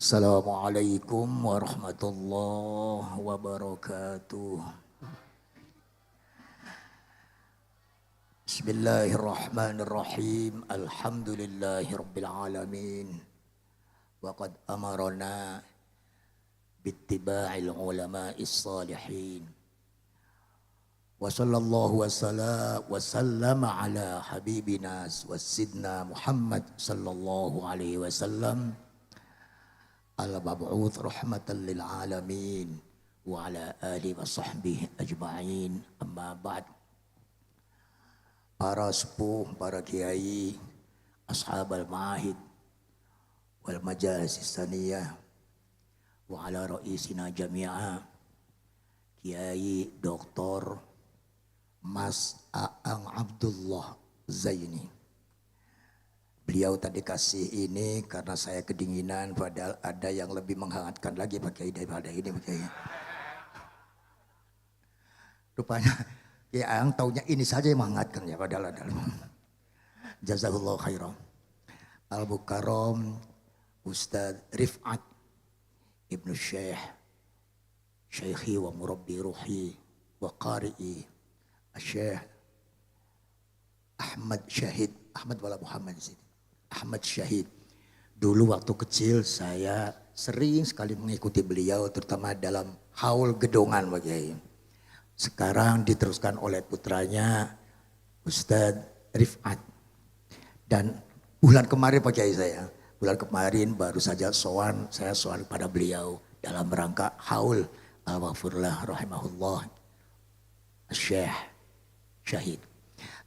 Assalamualaikum warahmatullahi wabarakatuh. Bismillahirrahmanirrahim. Alhamdulillahi rabbil alamin. Wa qad amarna bittiba'il ulama'is salihin. Wa sallallahu wa sallama ala habibina wa sidna Muhammad sallallahu alaihi wasallam. Al-mab'uth rahmatan lil alamin wa ala alihi wa sahbihi ajma'in. Amma ba'd. Para sepuh, para kiai, ashab al-ma'ahid wal majalis saniyah wa ala raisina jami'a Kiai Dr. Mas Aang Abdullah Zaini. Beliau tadi kasih ini karena saya kedinginan, padahal ada yang lebih menghangatkan lagi Pak Kiai daripada ini Pak Kiai. Rupanya ya Ang taunya ini saja yang menghangatkan ya, padahal ada. Jazakallahu khairan. Al-Mukarram Ustaz Rif'at Ibnu Syekhi wa murabbi ruhi wa qari'i Syekh Ahmad Syahid, Ahmad wala Muhammad sini. Ahmad Syahid. Dulu waktu kecil saya sering sekali mengikuti beliau, terutama dalam haul gedongan Pak Kiai. Sekarang diteruskan oleh putranya Ustadz Rif'at. Dan bulan kemarin Pak Kiai bulan kemarin baru saja saya sowan pada beliau dalam rangka haul al-maghfirullah rahimahullah Syekh Syahid.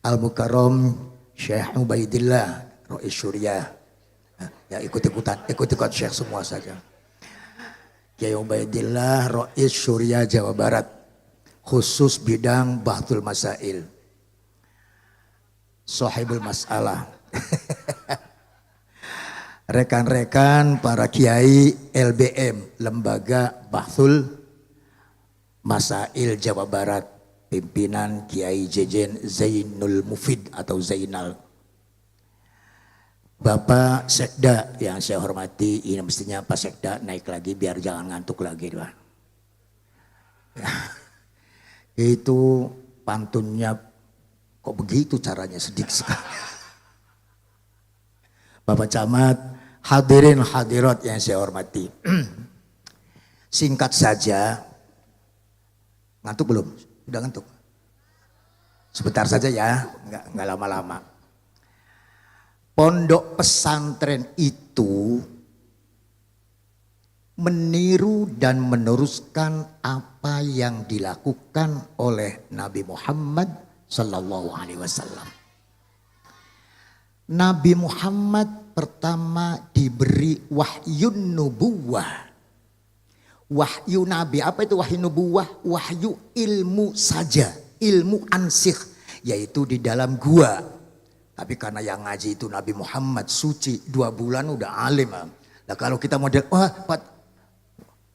Al-Mukarram Syekh Ubaidillah Rais Syuriah. Ya ikut-ikutan Syekh semua saja. Kiai Ubaidillah Rais Syuriah Jawa Barat, khusus bidang Bahtul Masail, Sahibul Mas'alah. Rekan-rekan para kiai LBM, Lembaga Bahtul Masail Jawa Barat, pimpinan Kiai Jejen Zainul Mufid atau Zainal. Bapak Sekda yang saya hormati, ini mestinya Pak Sekda naik lagi biar jangan ngantuk lagi Pak. Ya, itu pantunnya kok begitu caranya, sedikit sekali. Bapak Camat, hadirin hadirat yang saya hormati. Singkat saja, ngantuk belum? Udah ngantuk? Sebentar saja ya, nggak lama-lama. Pondok pesantren itu meniru dan meneruskan apa yang dilakukan oleh Nabi Muhammad sallallahu alaihi wasallam. Nabi Muhammad pertama diberi wahyu nubuwah. Wahyu Nabi, apa itu wahyu nubuwah? Wahyu ilmu saja, ilmu ansikh, yaitu di dalam gua. Tapi karena yang ngaji itu Nabi Muhammad suci, 2 bulan udah alim. Nah kalau kita model,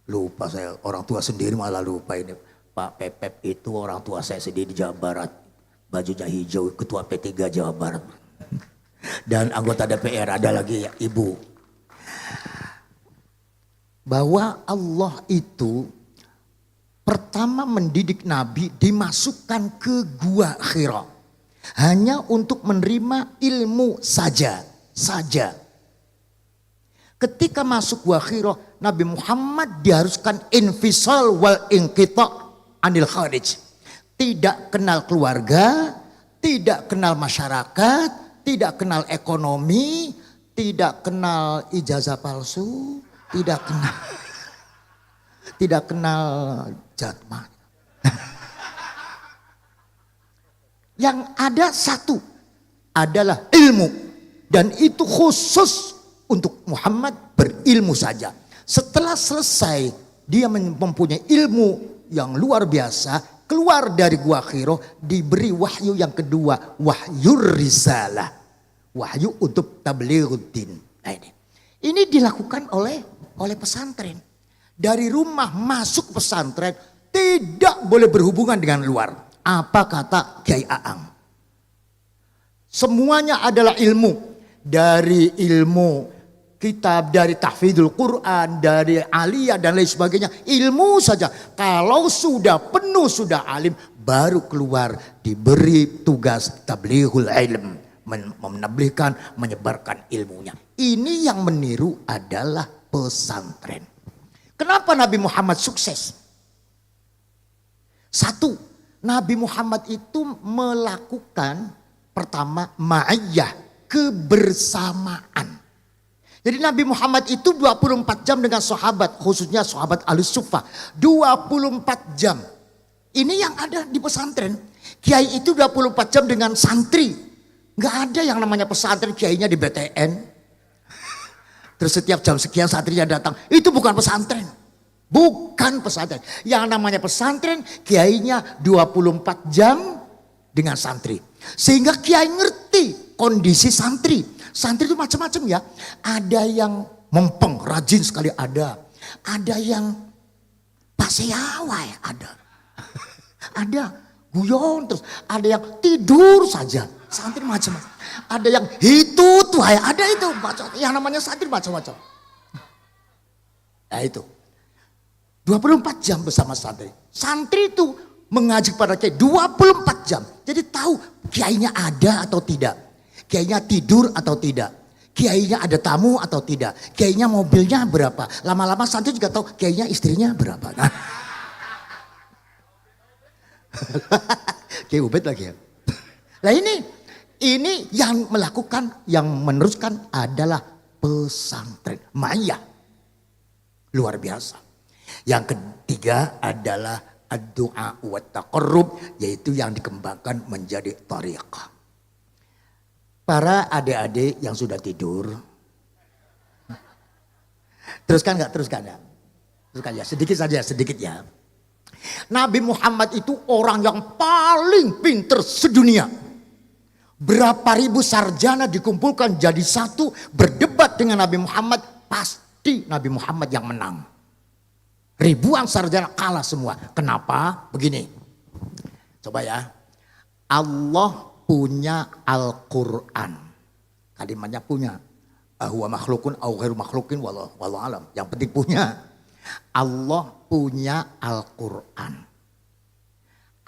lupa saya, orang tua sendiri malah lupa ini. Pak Pepep itu orang tua saya sendiri di Jawa Barat. Bajunya hijau, ketua P3 Jawa Barat. Dan anggota DPR ada lagi ya, ibu. Bahwa Allah itu pertama mendidik Nabi dimasukkan ke gua Hira. Hanya untuk menerima ilmu saja. Ketika masuk gua Hira, Nabi Muhammad diharuskan infisal wal inqita anil kharij. Tidak kenal keluarga, tidak kenal masyarakat, tidak kenal ekonomi, tidak kenal ijazah palsu, tidak kenal jatmah. Yang ada satu adalah ilmu, dan itu khusus untuk Muhammad berilmu saja. Setelah selesai dia mempunyai ilmu yang luar biasa, keluar dari gua Hira, diberi wahyu yang kedua, wahyu risalah, wahyu untuk tablighuddin. Nah ini dilakukan oleh pesantren. Dari rumah masuk pesantren tidak boleh berhubungan dengan luar. Apa kata Kiai Aang? Semuanya adalah ilmu. Dari ilmu kitab, dari tahfidzul Quran, dari aliyah dan lain sebagainya. Ilmu saja. Kalau sudah penuh, sudah alim, baru keluar diberi tugas tablighul ilm. Menablihkan, menyebarkan ilmunya. Ini yang meniru adalah pesantren. Kenapa Nabi Muhammad sukses? Satu, Nabi Muhammad itu melakukan pertama ma'iyah, kebersamaan. Jadi Nabi Muhammad itu 24 jam dengan sahabat, khususnya sahabat Al-Suffah. 24 jam. Ini yang ada di pesantren. Kiai itu 24 jam dengan santri. Nggak ada yang namanya pesantren kiainya di BTN. Terus setiap jam sekian santrinya datang. Itu bukan pesantren. Bukan pesantren. Yang namanya pesantren kiainya 24 jam dengan santri. Sehingga kiai ngerti kondisi santri. Santri itu macam-macam ya. Ada yang mempeng, rajin sekali ada. Ada yang paseawai ada. Ada guyon terus. Ada yang tidur saja. Santri macam-macam. Ada yang hitut wahai, ada itu. Yang namanya santri macam-macam. Nah itu. 24 jam bersama santri. Santri itu mengaji pada kiai 24 jam. Jadi tahu kiainya ada atau tidak. Kiainya tidur atau tidak. Kiainya ada tamu atau tidak. Kiainya mobilnya berapa. Lama-lama santri juga tahu kiainya istrinya berapa. Nah. Kiai Ubed lagi ya. Nah ini yang melakukan, yang meneruskan adalah pesantren. Maya. Luar biasa. Yang ketiga adalah ad-du'a wa taqarrub, yaitu yang dikembangkan menjadi thariqah. Para adik-adik yang sudah tidur. Teruskan enggak? Teruskan ya. Teruskan ya, sedikit saja, sedikit ya. Nabi Muhammad itu orang yang paling pinter sedunia. Berapa ribu sarjana dikumpulkan jadi satu, berdebat dengan Nabi Muhammad, pasti Nabi Muhammad yang menang. Ribuan sarjana kalah semua. Kenapa? Begini. Coba ya. Allah punya Al-Quran. Kalimatnya punya. Huwa makhlukun au ghairu makhlukin wallahu alam. Yang penting punya. Allah punya Al-Quran.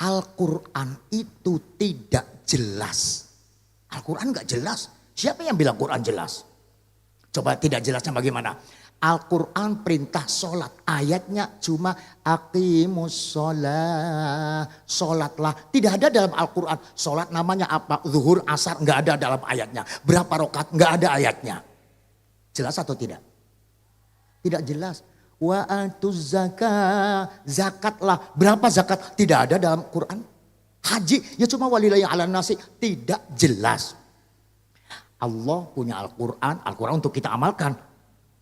Al-Quran itu tidak jelas. Al-Quran enggak jelas. Siapa yang bilang Quran jelas? Coba tidak jelasnya bagaimana? Al-Quran perintah sholat. Ayatnya cuma aqimus sholat. Sholatlah. Tidak ada dalam Al-Quran. Sholat namanya apa? Zuhur, asar. Enggak ada dalam ayatnya. Berapa rakaat? Enggak ada ayatnya. Jelas atau tidak? Tidak jelas. Wa atuz zakat. Zakatlah. Berapa zakat? Tidak ada dalam Quran. Haji. Ya cuma walillahi ala nasi. Tidak jelas. Allah punya Al-Quran. Al-Quran untuk kita amalkan.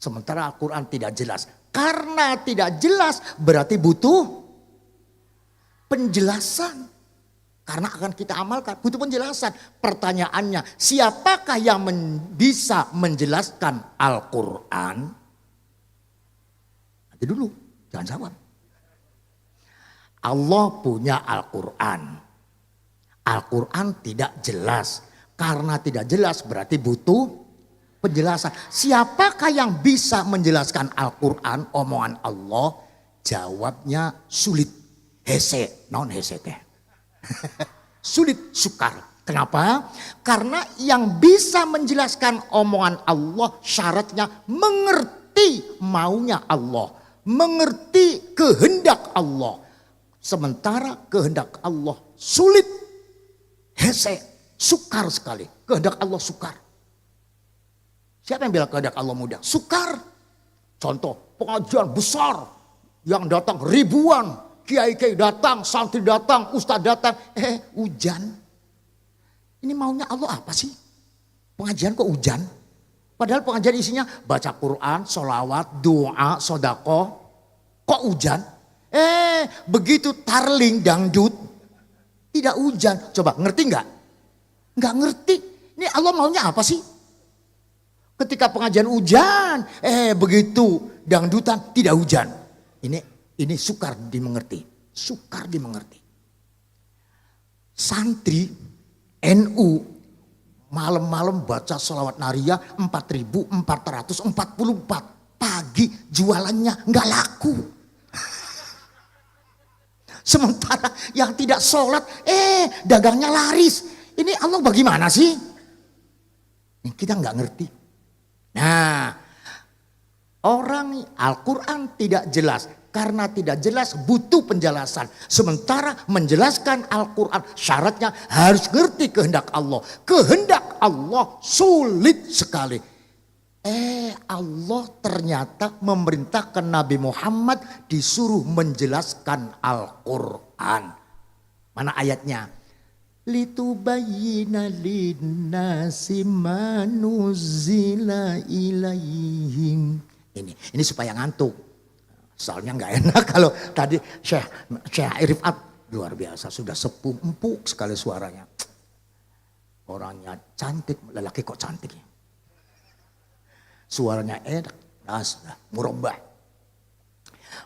Sementara Al-Quran tidak jelas. Karena tidak jelas berarti butuh penjelasan. Karena akan kita amalkan, butuh penjelasan. Pertanyaannya, siapakah yang bisa menjelaskan Al-Quran? Nanti dulu, jangan jawab. Allah punya Al-Quran. Al-Quran tidak jelas. Karena tidak jelas berarti butuh penjelasan. Siapakah yang bisa menjelaskan Al-Quran, omongan Allah? Jawabnya sulit. Hese, non hese teh. Sulit, sukar. Kenapa? Karena yang bisa menjelaskan omongan Allah syaratnya mengerti maunya Allah. Mengerti kehendak Allah. Sementara kehendak Allah sulit. Hese, sukar sekali. Kehendak Allah sukar. Siapa yang bilang kehendak Allah mudah? Sukar. Contoh pengajian besar yang datang ribuan, kiai-kiai datang, santri datang, ustadz datang, hujan. Ini maunya Allah apa sih? Pengajian kok hujan? Padahal pengajian isinya baca Quran, sholawat, doa, sodako. Kok hujan? Begitu tarling dangdut, tidak hujan. Coba ngerti nggak? Nggak ngerti. Ini Allah maunya apa sih? Ketika pengajian hujan, begitu dangdutan tidak hujan. Ini sukar dimengerti, sukar dimengerti. Santri NU Malam-malam baca sholawat nariyah 4.444. Pagi jualannya nggak laku. Sementara yang tidak sholat, dagangnya laris. Ini Allah bagaimana sih? Kita nggak ngerti. Nah, orang Al-Quran tidak jelas. Karena tidak jelas butuh penjelasan. Sementara menjelaskan Al-Quran syaratnya harus ngerti kehendak Allah. Kehendak Allah sulit sekali. Allah ternyata memerintahkan Nabi Muhammad disuruh menjelaskan Al-Quran. Mana ayatnya? Litubayyina linnasi ma nuzzila ilaihim. Ini supaya ngantuk. Soalnya nggak enak kalau tadi Syekh Rifat luar biasa, sudah sepuh empuk sekali suaranya. Orangnya cantik, lelaki kok cantik ya. Suaranya enak, murabba.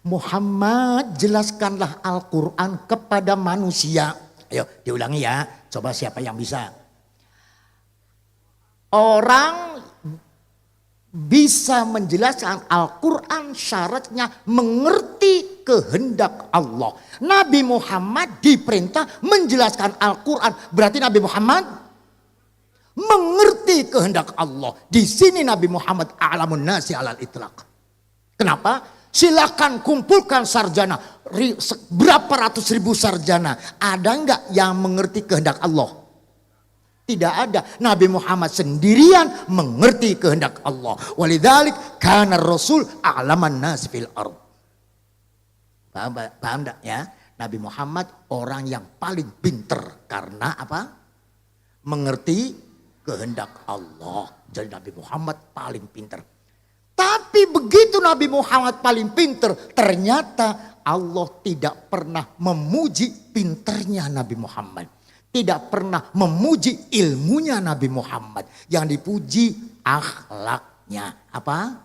Muhammad, jelaskanlah Al-Quran kepada manusia. Ayo diulangi ya, coba siapa yang bisa. Orang bisa menjelaskan Al-Quran syaratnya mengerti kehendak Allah. Nabi Muhammad diperintah menjelaskan Al-Quran. Berarti Nabi Muhammad mengerti kehendak Allah. Di sini Nabi Muhammad a'lamun nasi alal itlaq. Kenapa? Silakan kumpulkan sarjana. Berapa ratus ribu sarjana. Ada enggak yang mengerti kehendak Allah? Tidak ada. Nabi Muhammad sendirian mengerti kehendak Allah. Walidzalik kana Rasul a'laman nas fil ard. Paham enggak ya? Nabi Muhammad orang yang paling pinter karena apa? Mengerti kehendak Allah. Jadi Nabi Muhammad paling pinter. Tapi begitu Nabi Muhammad paling pinter, ternyata Allah tidak pernah memuji pinternya Nabi Muhammad. Tidak pernah memuji ilmunya Nabi Muhammad. Yang dipuji akhlaknya. Apa?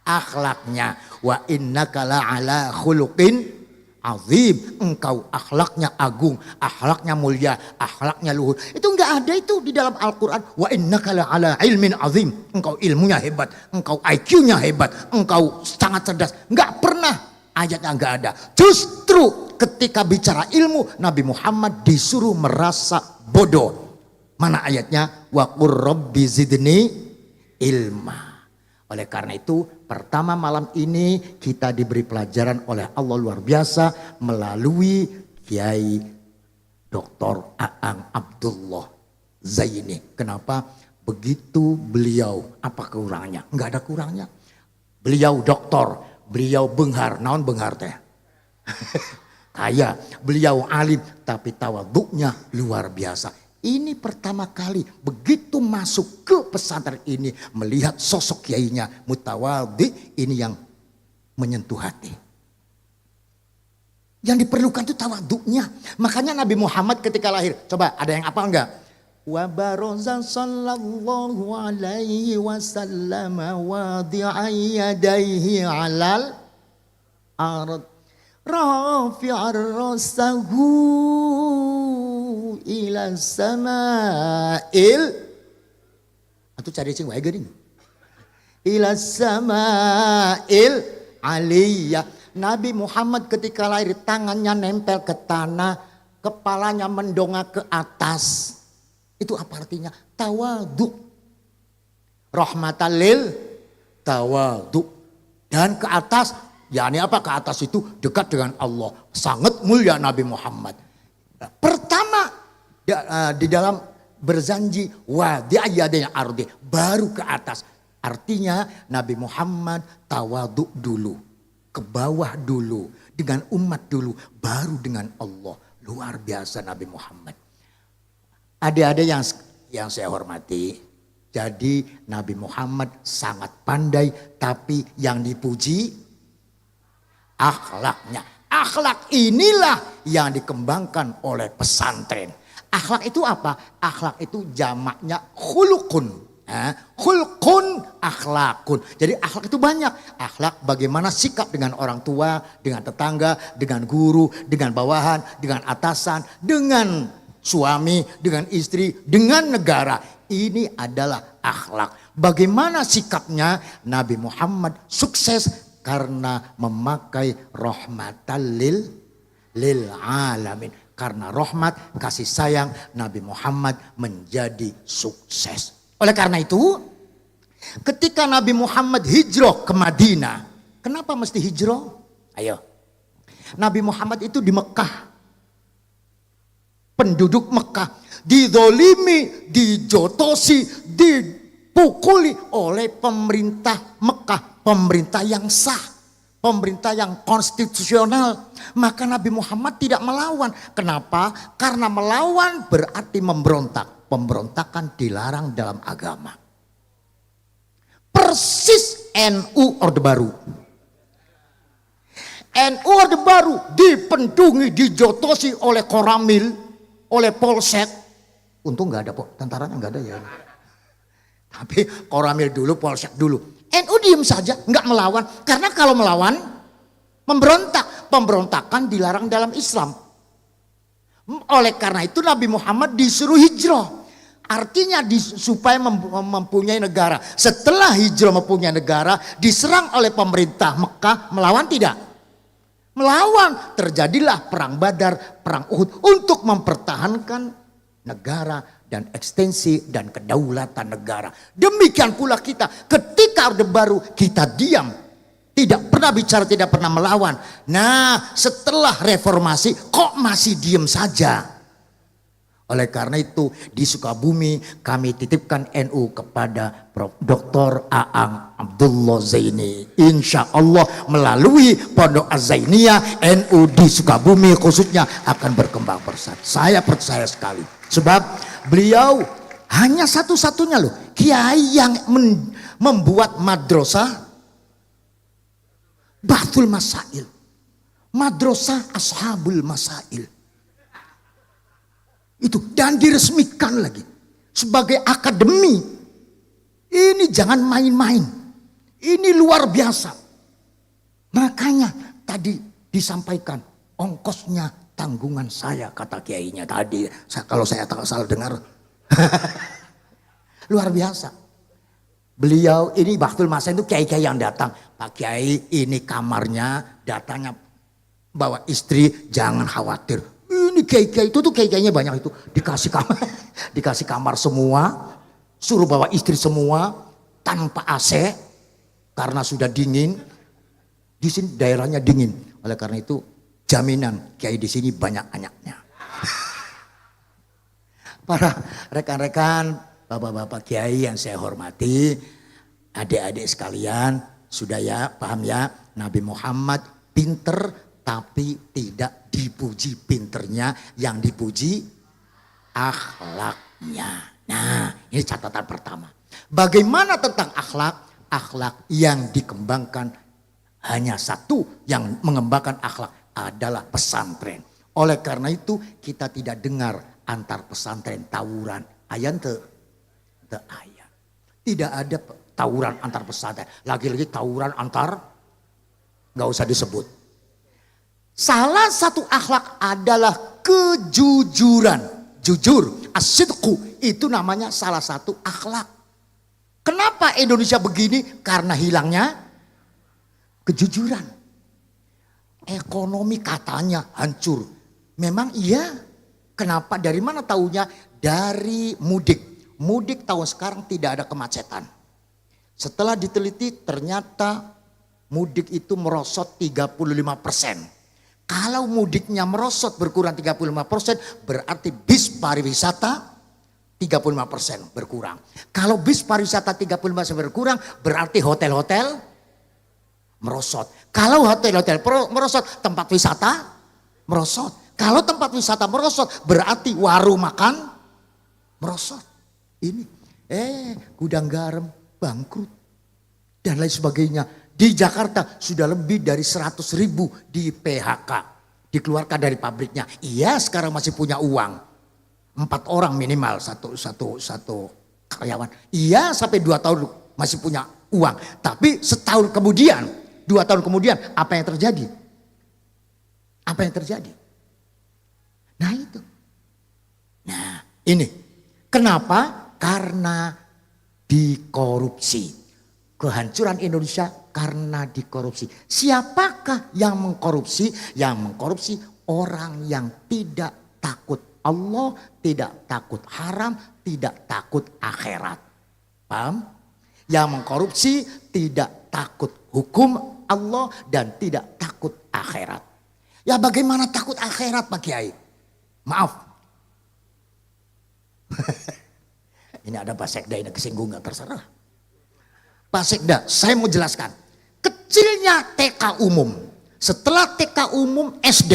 Akhlaknya. Wa innaka la'ala khuluqin azim. Engkau akhlaknya agung, akhlaknya mulia, akhlaknya luhur. Itu enggak ada itu di dalam Al-Quran. Wa innaka la'ala ilmin azim. Engkau ilmunya hebat, engkau IQ-nya hebat, engkau sangat cerdas. Enggak pernah ayatnya enggak ada. Justru ketika bicara ilmu, Nabi Muhammad disuruh merasa bodoh. Mana ayatnya? Wa qur rabbi zidni ilma. Oleh karena itu, pertama malam ini kita diberi pelajaran oleh Allah luar biasa melalui Kiai Dr. Aang Abdullah Zaini. Kenapa? Begitu beliau, apa kurangnya? Enggak ada kurangnya. Beliau doktor, beliau benghar, naon benghar teh? Kaya, beliau alim, tapi tawaduknya luar biasa. Ini pertama kali begitu masuk ke pesantren ini melihat sosok kiainya mutawadhi, ini yang menyentuh hati. Yang diperlukan itu tawaduknya. Makanya Nabi Muhammad ketika lahir, coba ada yang apa enggak? Wa barazan sallallahu alaihi wasallam wadi'a yadayhi 'alal ard rafi'ar rasahu ila sama'il. Atau cari cing wae geuning. Ila sama'il aliyah. Nabi Muhammad ketika lahir tangannya nempel ke tanah, kepalanya mendongak ke atas. Itu apa artinya? Tawadhu. Rahmatan lil tawadhu. Dan ke atas, yakni apa? Ke atas itu dekat dengan Allah. Sangat mulia Nabi Muhammad. Pertama di dalam berjanji wadi'ayadanya ardi, baru ke atas. Artinya Nabi Muhammad tawadhu dulu, ke bawah dulu, dengan umat dulu, baru dengan Allah. Luar biasa Nabi Muhammad. Adik-adik yang saya hormati, jadi Nabi Muhammad sangat pandai, tapi yang dipuji akhlaknya. Akhlak inilah yang dikembangkan oleh pesantren. Akhlak itu apa? Akhlak itu jamaknya khulukun. Khulqun akhlakun. Jadi akhlak itu banyak. Akhlak bagaimana sikap dengan orang tua, dengan tetangga, dengan guru, dengan bawahan, dengan atasan, dengan suami, dengan istri, dengan negara. Ini adalah akhlak. Bagaimana sikapnya Nabi Muhammad sukses karena memakai rahmatan lil alamin. Karena rahmat, kasih sayang Nabi Muhammad menjadi sukses. Oleh karena itu, ketika Nabi Muhammad hijrah ke Madinah, kenapa mesti hijrah? Ayo. Nabi Muhammad itu di Mekah. Penduduk Mekah dizolimi, dijotosi, dipukuli oleh pemerintah Mekah. Pemerintah yang sah, pemerintah yang konstitusional. Maka Nabi Muhammad tidak melawan. Kenapa? Karena melawan berarti memberontak. Pemberontakan dilarang dalam agama. Persis NU Orde Baru. NU Orde Baru dipendungi, dijotosi oleh Koramil, oleh Polsek. Untung nggak ada tentaranya, nggak ada ya. Tapi Koramil dulu, Polsek dulu. NU diem saja, nggak melawan. Karena kalau melawan, memberontak. Pemberontakan dilarang dalam Islam. Oleh karena itu Nabi Muhammad disuruh hijrah. Artinya supaya mempunyai negara. Setelah hijrah mempunyai negara, diserang oleh pemerintah Mekah, melawan tidak? Melawan. Terjadilah perang Badar, perang Uhud untuk mempertahankan negara dan ekstensi dan kedaulatan negara. Demikian pula kita ketika Orde Baru kita diam, tidak pernah bicara, tidak pernah melawan. Nah, setelah reformasi kok masih diam saja? Oleh karena itu di Sukabumi kami titipkan NU kepada Prof. Dr. Aang Abdullah Zaini. Insya Allah melalui Pondok Az-Zainiyah NU di Sukabumi khususnya akan berkembang pesat. Saya percaya sekali. Sebab beliau hanya satu-satunya loh kiai yang membuat madrasah Bahtul Masail. Madrasah Ashabul Masail. Itu dan diresmikan lagi sebagai akademi. Ini jangan main-main. Ini luar biasa. Makanya tadi disampaikan ongkosnya tanggungan saya, kata kiainya tadi. Kalau saya tak salah dengar. Luar biasa. Beliau ini Bahtul Masa itu kiai-kiai yang datang. Pak Kiai ini kamarnya, datangnya bawa istri, jangan khawatir. Ini kiai-kiai itu tuh kiai-kiainya banyak itu dikasih kamar, dikasih kamar semua, suruh bawa istri semua tanpa AC karena sudah dingin. Di sini daerahnya dingin, oleh karena itu jaminan kiai di sini banyak anaknya. Para rekan-rekan, bapak-bapak kiai yang saya hormati, adik-adik sekalian, sudah ya paham ya, Nabi Muhammad pinter. Tapi tidak dipuji pinternya, yang dipuji akhlaknya. Nah, ini catatan pertama. Bagaimana tentang akhlak? Akhlak yang dikembangkan hanya satu yang mengembangkan akhlak adalah pesantren. Oleh karena itu kita tidak dengar antar pesantren tawuran. Ayat te ayat. Tidak ada tawuran antar pesantren. Lagi-lagi tawuran antar, gak usah disebut. Salah satu akhlak adalah kejujuran. Jujur, as-sidqu, itu namanya salah satu akhlak. Kenapa Indonesia begini? Karena hilangnya kejujuran. Ekonomi katanya hancur. Memang iya. Kenapa? Dari mana taunya? Dari mudik. Mudik tahun sekarang tidak ada kemacetan. Setelah diteliti ternyata mudik itu merosot 35%. Kalau mudiknya merosot berkurang 35%, berarti bis pariwisata 35% berkurang. Kalau bis pariwisata 35% berkurang, berarti hotel-hotel merosot. Kalau hotel-hotel merosot, tempat wisata merosot. Kalau tempat wisata merosot, berarti warung makan merosot. Ini, gudang garam bangkrut dan lain sebagainya. Di Jakarta sudah lebih dari 100.000 di PHK. Dikeluarkan dari pabriknya. Iya sekarang masih punya uang. 4 orang minimal satu karyawan. Iya sampai 2 tahun masih punya uang. Tapi setahun kemudian, 2 tahun kemudian apa yang terjadi? Apa yang terjadi? Nah itu. Nah ini. Kenapa? Karena dikorupsi. Kehancuran Indonesia karena dikorupsi. Siapakah yang mengkorupsi? Yang mengkorupsi orang yang tidak takut Allah, tidak takut haram, tidak takut akhirat. Paham? Yang mengkorupsi tidak takut hukum Allah dan tidak takut akhirat. Ya bagaimana takut akhirat Pak Kiai? Maaf. Ini ada Pak Sekda ini kesinggung, gak terserah. Pak Sekda, saya mau jelaskan. Kecilnya TK umum. Setelah TK umum SD.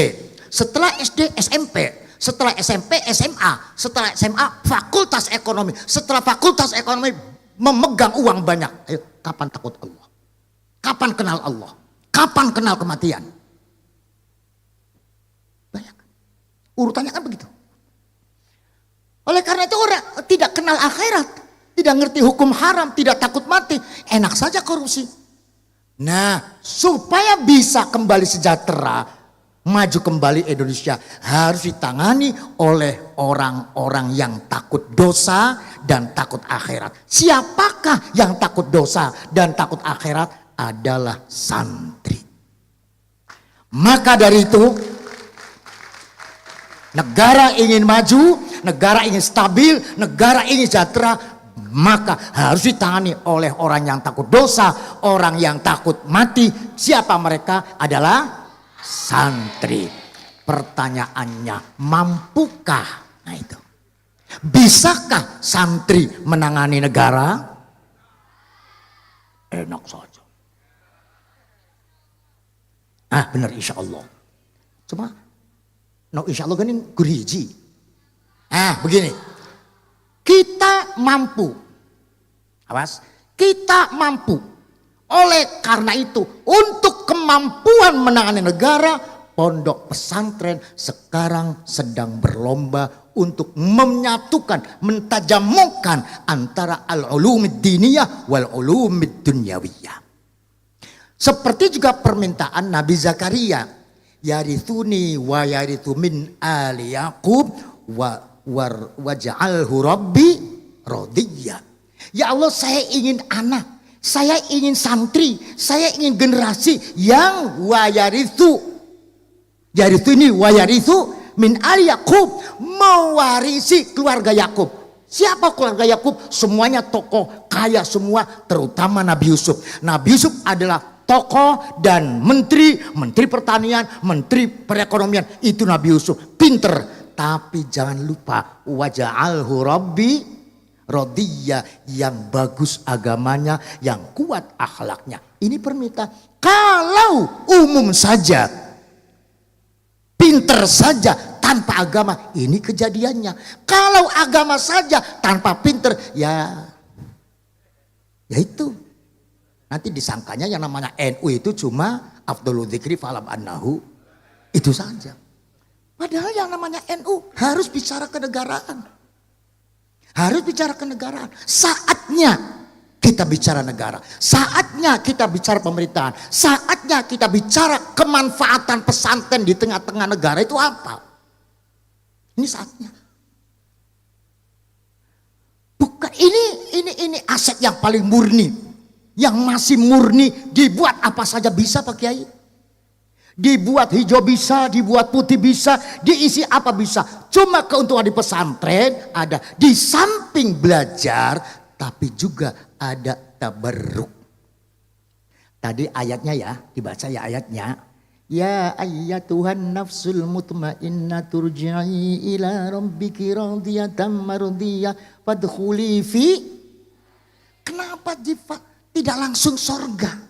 Setelah SD SMP. Setelah SMP SMA. Setelah SMA fakultas ekonomi. Setelah fakultas ekonomi memegang uang banyak. Ayo, kapan takut Allah? Kapan kenal Allah? Kapan kenal kematian? Banyak. Urutannya kan begitu. Oleh karena itu orang tidak kenal akhirat. Tidak ngerti hukum haram. Tidak takut mati. Enak saja korupsi. Nah, supaya bisa kembali sejahtera, maju kembali Indonesia, harus ditangani oleh orang-orang yang takut dosa dan takut akhirat. Siapakah yang takut dosa dan takut akhirat? Adalah santri. Maka dari itu, negara ingin maju, negara ingin stabil, negara ingin sejahtera, maka harus ditangani oleh orang yang takut dosa, orang yang takut mati. Siapa mereka? Adalah santri. Pertanyaannya, mampukah? Nah itu. Bisakah santri menangani negara? Enak saja. Ah benar insya Allah. Cuma, no insya Allah kan ini guriji. Begini. Kita mampu. Awas. Kita mampu. Oleh karena itu, untuk kemampuan menangani negara, pondok pesantren sekarang sedang berlomba untuk menyatukan, mentajamkan antara al-ulumid diniyah wal-ulumid dunyawiyah. Seperti juga permintaan Nabi Zakaria, yarithuni wa yarithu min ali Yaqub waj'alhu rabbi radiyya. Ya Allah, saya ingin anak, saya ingin santri, saya ingin generasi yang yarithu ini yarithu min ali Yaqub, mewarisi keluarga Yakub. Siapa keluarga Yakub? Semuanya tokoh kaya semua, terutama Nabi Yusuf. Nabi Yusuf adalah tokoh dan menteri pertanian, menteri perekonomian. Itu Nabi Yusuf, pinter. Tapi jangan lupa waja'alhu rabbi radiyya, yang bagus agamanya, yang kuat akhlaknya. Ini permintaan. Kalau umum saja, pinter saja tanpa agama, ini kejadiannya. Kalau agama saja tanpa pinter, ya itu. Nanti disangkanya yang namanya NU itu cuma afdhalul dzikri fa'lam annahu, itu saja. Padahal yang namanya NU harus bicara kenegaraan. Harus bicara kenegaraan. Saatnya kita bicara negara. Saatnya kita bicara pemerintahan. Saatnya kita bicara kemanfaatan pesantren di tengah-tengah negara itu apa. Ini saatnya. Bukan ini aset yang paling murni. Yang masih murni, dibuat apa saja bisa Pak Kiai. Dibuat hijau bisa, dibuat putih bisa, diisi apa bisa. Cuma keuntungan di pesantren ada, di samping belajar tapi juga ada tabarruk. Tadi ayatnya ya, dibaca ya ayatnya. Ya ayyatuhan nafsul mutmainnah turji'i ila rabbiki radiyatan mardiyah fadkhuli fi. Kenapa tidak langsung sorga?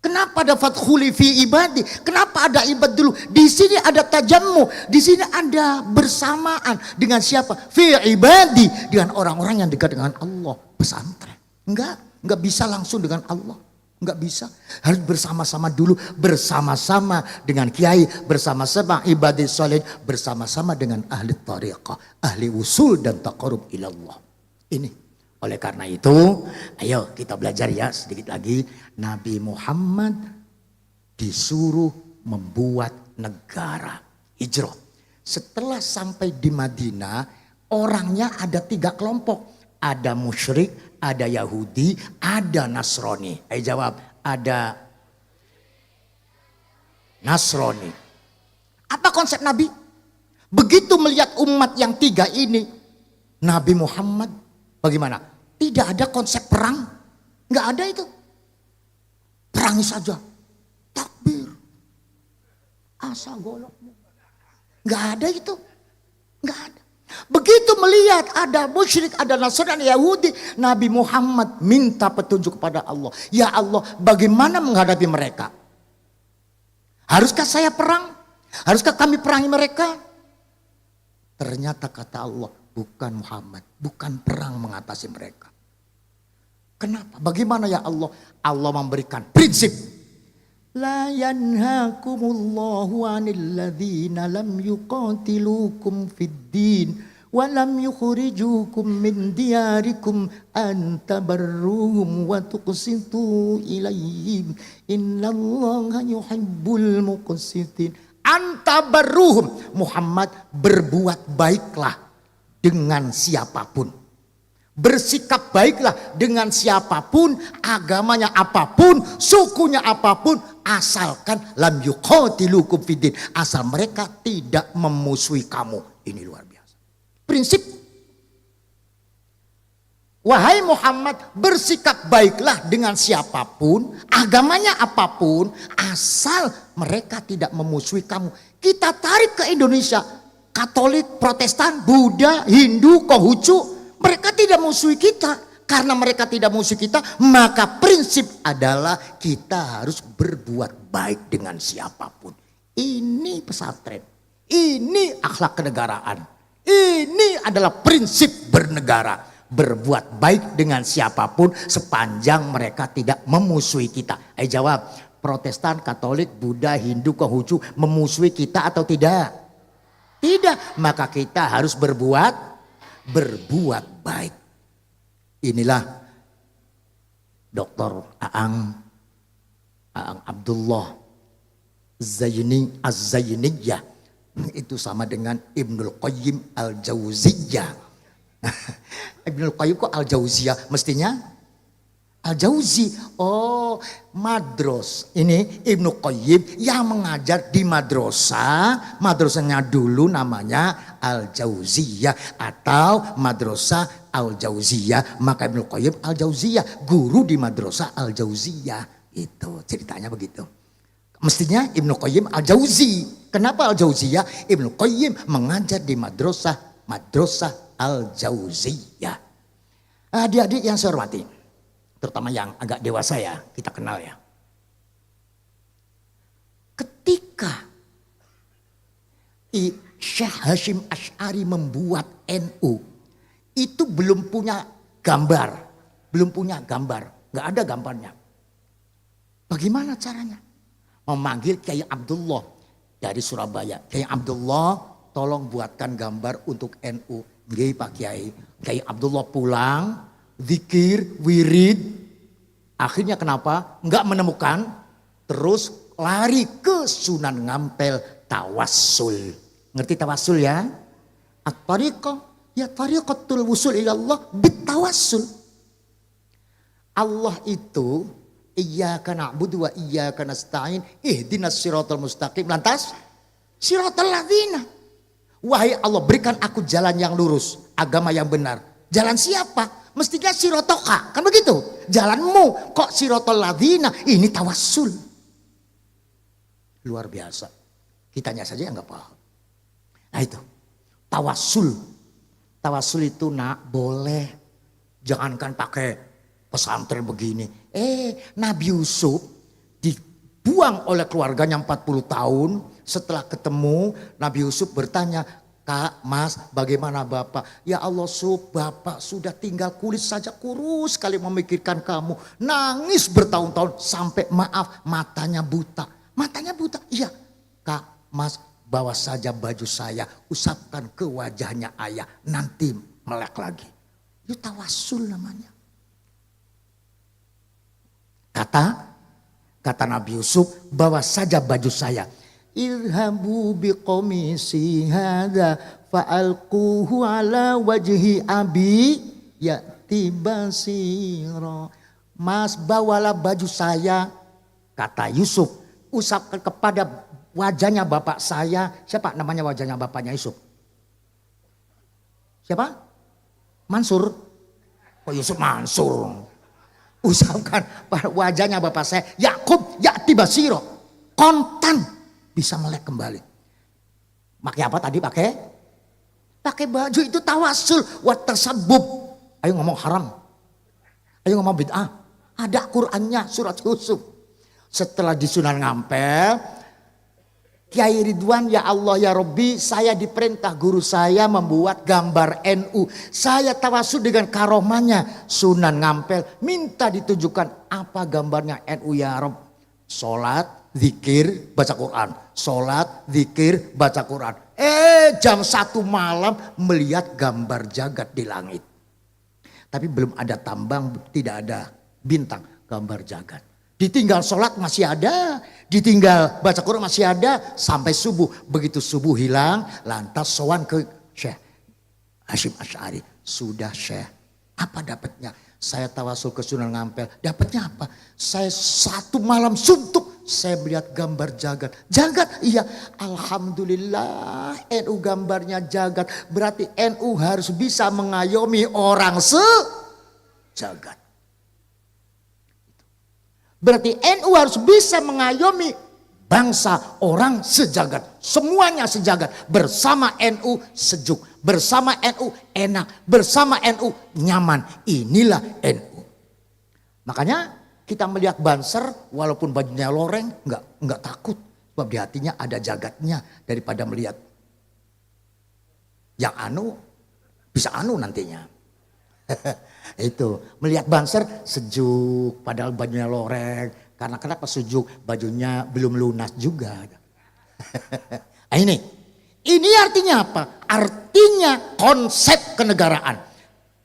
Kenapa ada fadkhuli fi ibadi? Kenapa ada ibad dulu? Di sini ada tajammu, di sini ada bersamaan dengan siapa? Fi ibadi, dengan orang-orang yang dekat dengan Allah. Pesantren enggak bisa langsung dengan Allah, enggak bisa. Harus bersama-sama dulu, bersama-sama dengan kiai, bersama-sama ibadis sholih, bersama-sama dengan ahli thariqah, ahli usul dan taqarrub ilallah. Ini. Oleh karena itu, ayo kita belajar ya sedikit lagi. Nabi Muhammad disuruh membuat negara, hijrah. Setelah sampai di Madinah, Orangnya ada 3 kelompok. Ada musyrik, ada Yahudi, ada Nasrani. Ayo jawab, ada Nasrani. Apa konsep Nabi? Begitu melihat umat yang 3 ini, Nabi Muhammad bagaimana? Tidak ada konsep perang. Nggak ada itu. Perangi saja. Takbir. Asal golokmu. Nggak ada itu. Nggak ada. Begitu melihat ada musyrik, ada Nasrani, Yahudi, Nabi Muhammad minta petunjuk kepada Allah. Ya Allah, bagaimana menghadapi mereka? Haruskah saya perang? Haruskah kami perangi mereka? Ternyata kata Allah, bukan Muhammad, bukan perang mengatasi mereka. Kenapa? Bagaimana ya Allah? Allah memberikan prinsip. La yanhakumullahu 'anil ladzina lam yuqatilukum fid din wa lam yukhrijukum min diyarikum an tabarruhum wa tuqsitu ilaihim innallaha yuhibbul muqsitin. An tabarruhum, Muhammad, berbuat baiklah dengan siapapun. Bersikap baiklah dengan siapapun, agamanya apapun, sukunya apapun, asalkan lam yuqatilukum fiddin, asal mereka tidak memusuhi kamu. Ini luar biasa. Prinsip. Wahai Muhammad, bersikap baiklah dengan siapapun, agamanya apapun, asal mereka tidak memusuhi kamu. Kita tarik ke Indonesia, Katolik, Protestan, Buddha, Hindu, Konghucu, mereka tidak musuhi kita. Karena mereka tidak musuhi kita, maka prinsip adalah kita harus berbuat baik dengan siapapun. Ini pesantren. Ini akhlak kenegaraan. Ini adalah prinsip bernegara. Berbuat baik dengan siapapun sepanjang mereka tidak memusuhi kita. Ayo jawab, Protestan, Katolik, Buddha, Hindu, Konghucu memusuhi kita atau tidak? Tidak. Maka kita harus berbuat baik. Inilah Dr. Aang Abdullah Zaini Az-Zainiyah. Itu sama dengan Ibnul Qayyim Al-Jauziyah. Ibnul Qayyim kok Al-Jauziyah? Mestinya Al-Jauzi. Oh, madros. Ini Ibnu Qayyim yang mengajar di madrasah. Madrasahnya dulu namanya Al-Jauziyah atau Madrasah Al-Jauziyah. Maka Ibnu Qayyim Al-Jauziyah, guru di Madrasah Al-Jauziyah. Itu ceritanya begitu. Mestinya Ibnu Qayyim Al-Jauzi. Kenapa Al-Jauziyah? Ibnu Qayyim mengajar di Madrasah Al-Jauziyah. Adik-adik yang saya hormati, terutama yang agak dewasa ya, kita kenal ya. Ketika Syekh Hasyim Asy'ari membuat NU, itu belum punya gambar. Nggak ada gambarnya. Bagaimana caranya? Memanggil Kiai Abdullah dari Surabaya. Kiai Abdullah, tolong buatkan gambar untuk NU. Nggih Pak Kiai. Kiai Abdullah pulang, zikir, wirid. Akhirnya kenapa? Enggak menemukan. Terus lari ke Sunan Ngampel tawassul. Ngerti tawassul ya? At-tariqah, ya tariqatul wusul ilallah bitawassul. Allah itu iyyaka na'budu wa iyyaka nasta'in ihdinas siratal mustaqim. Lantas siratal ladzina. Wahai Allah, berikan aku jalan yang lurus, agama yang benar. Jalan siapa? Mestinya sirotoka, kan begitu? Jalanmu, kok sirotol ladzina? Ini tawassul. Luar biasa. Kitanya saja yang nggak paham. Nah itu, tawassul. Tawassul itu nak boleh. Jangankan pakai pesantren begini. Nabi Yusuf dibuang oleh keluarganya 40 tahun. Setelah ketemu, Nabi Yusuf bertanya, Kak, Mas, bagaimana Bapak? Ya Allah, Bapak sudah tinggal kulit saja, kurus sekali memikirkan kamu. Nangis bertahun-tahun sampai maaf matanya buta. Matanya buta? Iya. Kak, Mas, bawa saja baju saya, usapkan ke wajahnya ayah, nanti melek lagi. Itu tawassul namanya. Kata Nabi Yusuf, bawa saja baju saya. Irhabu biqomisi hadha fa'alquhu ala wajhi abi ya'ti basira. Mas, bawalah baju saya, kata Yusuf, usapkan kepada wajahnya bapak saya. Siapa namanya wajahnya bapaknya Yusuf? Siapa? Mansur. Oh, Yusuf Mansur. Usapkan wajahnya bapak saya, Yakub ya'ti basira. Kontan bisa melek kembali. Pakai apa tadi pakai baju itu tawasul wa tasabbub. Ayo ngomong haram. Ayo ngomong bid'ah. Ada Qur'annya surat Yusuf. Setelah di Sunan Ngampel, Kiai Ridwan, ya Allah ya Rabbi, saya diperintah guru saya membuat gambar NU. Saya tawasul dengan karomahnya Sunan Ngampel, minta ditunjukkan apa gambarnya NU ya Rabb. Salat, zikir, baca Quran. Salat, zikir, baca Quran. Jam 1 malam melihat gambar jagat di langit. Tapi belum ada tambang, tidak ada bintang, gambar jagat. Ditinggal sholat masih ada, ditinggal baca Quran masih ada, sampai subuh. Begitu subuh hilang, lantas sowan ke Syekh Hasyim Asy'ari. Sudah Syekh, apa dapatnya? Saya tawasul ke Sunan Ngampel, dapatnya apa? Saya 1 malam suntuk, saya melihat gambar jagat. Jagat, iya. Alhamdulillah, NU gambarnya jagat. Berarti NU harus bisa mengayomi orang sejagat. Berarti NU harus bisa mengayomi bangsa orang sejagat. Semuanya sejagat. Bersama NU sejuk. Bersama NU enak. Bersama NU nyaman. Inilah NU. Makanya kita melihat Banser walaupun bajunya loreng enggak takut. Sebab di hatinya ada jagatnya daripada melihat yang anu bisa anu nantinya. Itu melihat Banser sejuk padahal bajunya loreng. Karena kenapa sejuk? Bajunya belum lunas juga. Nah, ini artinya apa? Artinya konsep kenegaraan.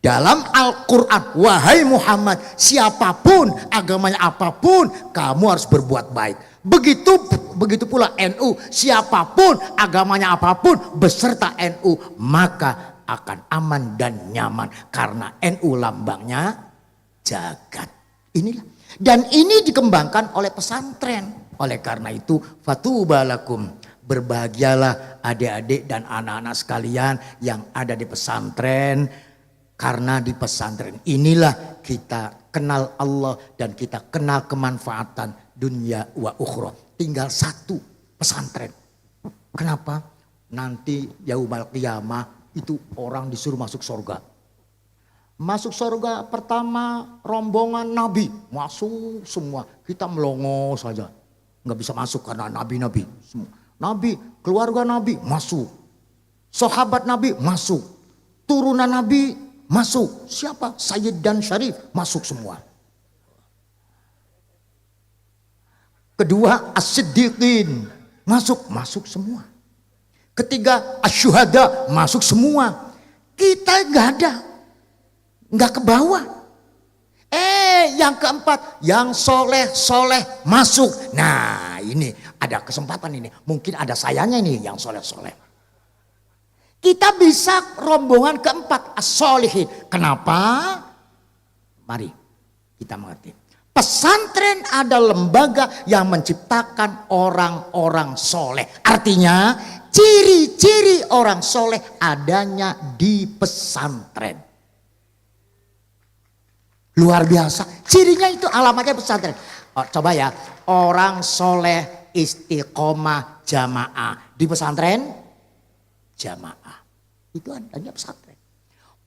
Dalam Al-Quran, wahai Muhammad, siapapun agamanya apapun, kamu harus berbuat baik. Begitu pula NU, siapapun agamanya apapun beserta NU, maka akan aman dan nyaman karena NU lambangnya jagat. Inilah, dan ini dikembangkan oleh pesantren. Oleh karena itu fatubalakum, berbahagialah adik-adik dan anak-anak sekalian yang ada di pesantren, karena di pesantren inilah kita kenal Allah dan kita kenal kemanfaatan dunia wa ukhra. Tinggal 1 pesantren. Kenapa? Nanti yaumul qiyamah itu orang disuruh masuk surga. Masuk surga pertama rombongan Nabi. Masuk semua. Kita melongo saja. Nggak bisa masuk karena Nabi-Nabi. Nabi, keluarga Nabi masuk. Sahabat Nabi masuk. Turunan Nabi masuk. Siapa? Sayyid dan Syarif masuk semua. Kedua as-siddiqin masuk semua. Ketiga asyuhada masuk semua. Kita nggak ke bawah. Yang keempat yang soleh masuk. Nah ini ada kesempatan ini. Mungkin ada sayanya ini yang soleh. Kita bisa rombongan keempat as-solihin. Kenapa? Mari kita mengerti. Pesantren ada lembaga yang menciptakan orang-orang soleh. Artinya ciri-ciri orang soleh adanya di pesantren. Luar biasa. Cirinya itu alamatnya pesantren. Coba ya. Orang soleh istiqomah jamaah. Di pesantren jamaah. Itu adanya pesantren.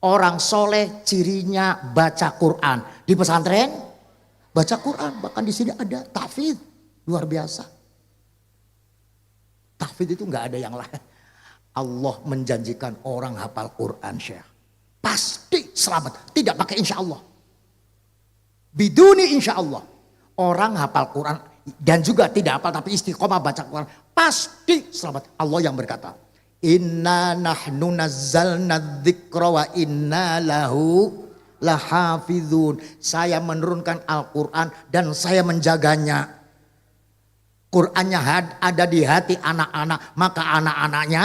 Orang soleh cirinya baca Quran. Di pesantren baca Quran. Bahkan di sini ada tahfidz. Luar biasa. Tahfidz itu nggak ada yang lain. Allah menjanjikan orang hafal Quran, Syekh. Pasti selamat. Tidak pakai insya Allah. Biduni insya Allah. Orang hafal Quran dan juga tidak hafal tapi istiqomah baca Quran. Pasti selamat. Allah yang berkata. Inna nahnu nazzalna dzikra wa inna lahu lahafizun. Saya menurunkan Al-Quran dan saya menjaganya. Qurannya ada di hati anak-anak, maka anak-anaknya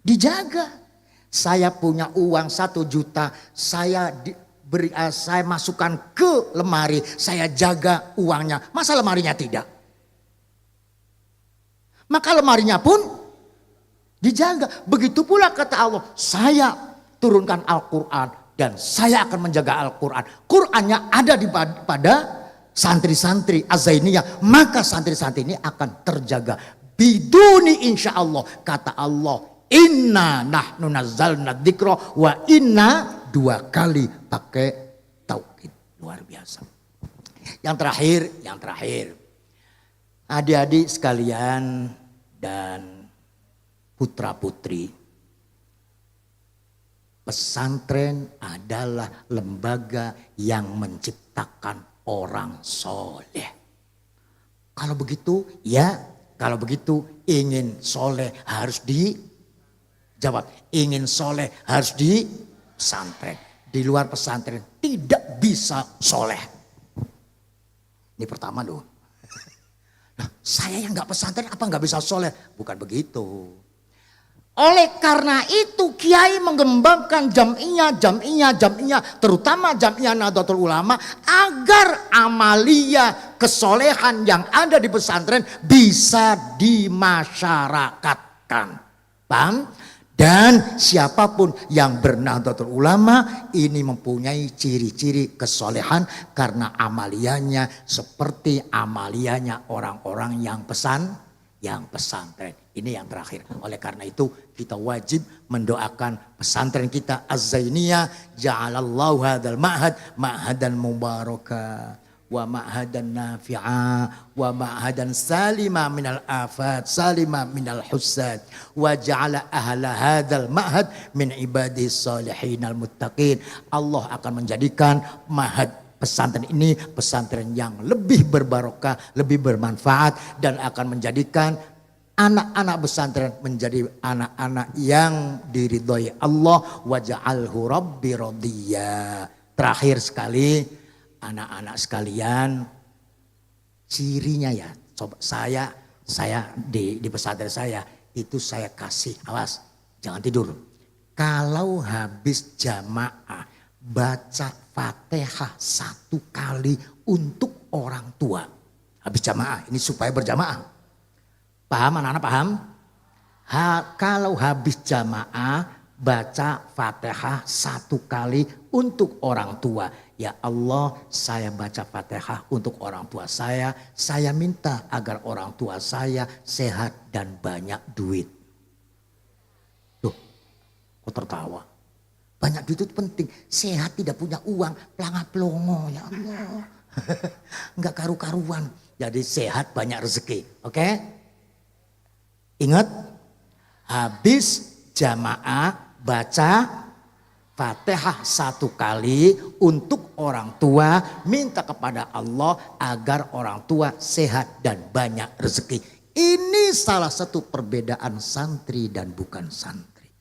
Dijaga. Saya punya uang 1 juta, saya masukkan ke lemari, saya jaga uangnya. Masa lemarinya tidak? Maka lemarinya pun dijaga. Begitu pula kata Allah, saya turunkan Al-Quran dan saya akan menjaga Al-Quran. Qurannya ada pada santri-santri Az-Zainiyah, maka santri-santri ini akan terjaga. Biduni insya Allah, kata Allah, inna nahnu nazzalna dzikra wa inna 2 kali pakai taukid. Luar biasa. Yang terakhir. Adik-adik sekalian dan putra-putri, pesantren adalah lembaga yang menciptakan orang soleh. Kalau begitu ingin soleh harus dijawab. Ingin soleh harus di pesantren. Di luar pesantren tidak bisa soleh. Ini pertama loh. Nah, saya yang nggak pesantren apa nggak bisa soleh? Bukan begitu. Oleh karena itu kiai mengembangkan jam'iyah, terutama jam'iyah Nahdlatul Ulama agar amalia kesolehan yang ada di pesantren bisa dimasyarakatkan. Paham? Dan siapapun yang bernahdlatul ulama ini mempunyai ciri-ciri kesolehan karena amaliyanya seperti amaliyanya orang-orang yang pesantren. Ini yang terakhir. Oleh karena itu kita wajib mendoakan pesantren kita Az-Zainiyah, ja'alallahu hadzal ma'hadan mubaraka wa ma'hadan nafi'a wa ma'hadan salima minal afat, salima minal husad, wa ja'ala ahla hadzal ma'had min ibadis salihinal muttaqin. Allah akan menjadikan ma'had pesantren ini pesantren yang lebih berbarokah, lebih bermanfaat, dan akan menjadikan anak-anak pesantren menjadi anak-anak yang diridhoi Allah. Waja'alhu rabbi radiyya. Terakhir sekali, anak-anak sekalian, cirinya ya, coba saya di pesantren saya itu saya kasih, awas jangan tidur. Kalau habis jamaah baca Fatihah 1 kali untuk orang tua. Habis jamaah, ini supaya berjamaah. Paham anak-anak, paham? Kalau habis jamaah baca Fatihah 1 kali untuk orang tua. Ya Allah, saya baca Fatihah untuk orang tua saya minta agar orang tua saya sehat dan banyak duit. Loh, kok tertawa? Banyak duit itu penting, sehat tidak punya uang, pelangap-pelongo ya Allah. Enggak karu-karuan, jadi sehat banyak rezeki, oke? Ingat, habis jamaah baca Fatihah 1 kali untuk orang tua, minta kepada Allah agar orang tua sehat dan banyak rezeki. Ini salah satu perbedaan santri dan bukan santri.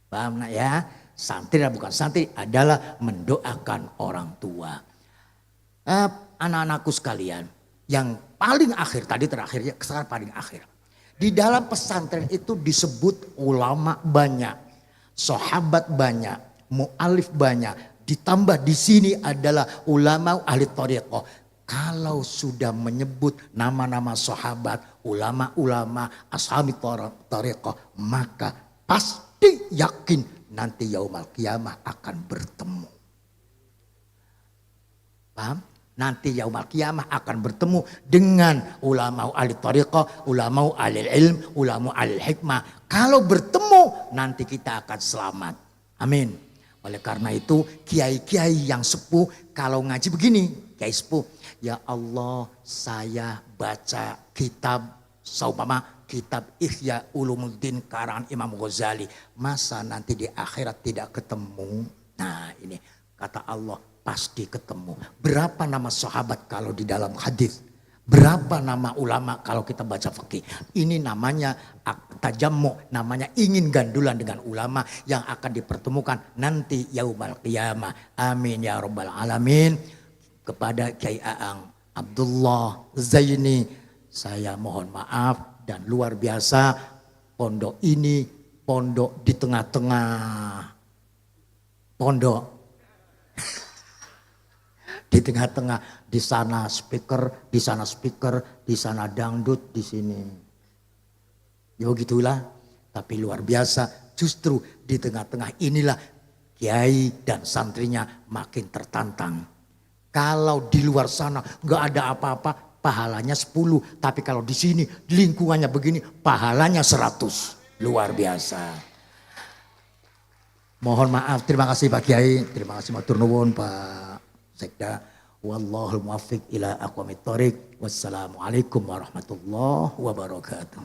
Paham nak ya? Santri dan bukan santri adalah mendoakan orang tua. Anak-anakku sekalian, yang paling akhir tadi terakhirnya, sekarang paling akhir. Di dalam pesantren itu disebut ulama banyak, sahabat banyak, mu'alif banyak. Ditambah di sini adalah ulama ahli thariqah. Kalau sudah menyebut nama-nama sahabat, ulama-ulama ashabi thariqah, maka pasti yakin nanti yaumal qiyamah akan bertemu. Paham? Nanti yaumal qiyamah akan bertemu dengan ulama ahli thariqah, ulama ahli ilm, ulama ahli hikmah. Kalau bertemu nanti kita akan selamat. Amin. Oleh karena itu kiai-kiai yang sepuh kalau ngaji begini, kiai sepuh, ya Allah saya baca kitab saumpama kitab Ihya Ulumuddin karangan Imam Ghazali, masa nanti di akhirat tidak ketemu? Nah ini kata Allah pasti ketemu. Berapa nama sahabat kalau di dalam hadis? Berapa nama ulama kalau kita baca fikih? Ini namanya tajammu, namanya ingin gandulan dengan ulama yang akan dipertemukan nanti yaumal qiyamah. Amin ya rabbal alamin. Kepada Kiai Aang Abdullah Zaini, saya mohon maaf dan luar biasa pondok ini pondok di tengah-tengah pondok. Di tengah-tengah, di sana speaker, di sana speaker, di sana dangdut, di sini. Ya gitulah, tapi luar biasa. Justru di tengah-tengah inilah kiai dan santrinya makin tertantang. Kalau di luar sana nggak ada apa-apa, pahalanya 10. Tapi kalau di sini lingkungannya begini, pahalanya 100. Luar biasa. Mohon maaf, terima kasih Pak Kiai, terima kasih matur nuwun Pak Sekda. Wallahul muwaffiq ila aqwamit thoriq. Wassalamualaikum warahmatullahi wabarakatuh.